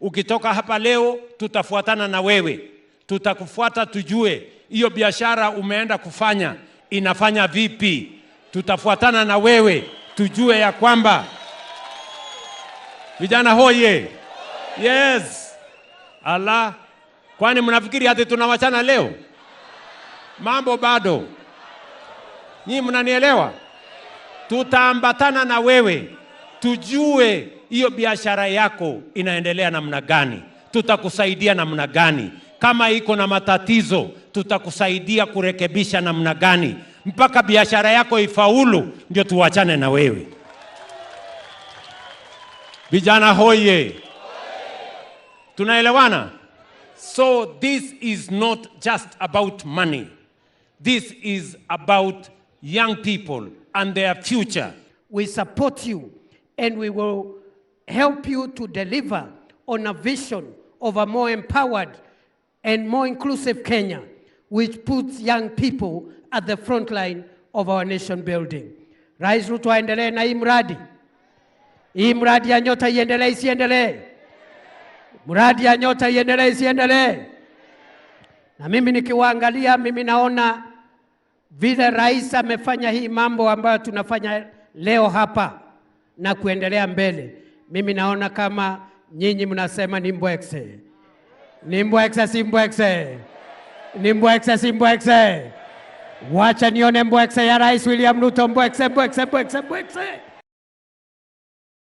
Ukitoka hapa leo, tutafuatana na wewe. Tutakufuata tujue hiyo biashara umeenda kufanya inafanya vipi. Tutafuatana na wewe tujue ya kwamba vijana hoye. Yes. Allah, kwani mnafikiri hata tunawachana leo? Mambo bado. Nyinyi mnanielewa? Tutaambatana na wewe tujue hiyo biashara yako inaendelea namna gani. Tutakusaidia namna gani. Kama iko na matatizo, tutakusaidia kurekebisha namna gani mpaka biashara yako ifaulu, ndio tuachane na wewe. Vijana hoye. Tunaelewana? So this is not just about money. This is about young people and their future. We support you and we will help you to deliver on a vision of a more empowered and more inclusive Kenya, which puts young people at the front line of our nation building. Rais Ruto aendelee na hii mradi. Hii mradi ya Nyota iendelee isiendelee? Mradi ya Nyota iendelee isiendelee? Na mimi nikiwaangalia, mimi naona vile rais amefanya hii mambo ambayo tunafanya leo hapa na kuendelea mbele. Mimi naona kama nyinyi mnasema ni mbwekse. Ni mbwekse si mbwekse. Ni mbwekse si mbwekse. Wacha nione mbwekse ya Rais William Ruto. Mbwekse, mbwekse, mbwekse, mbwekse.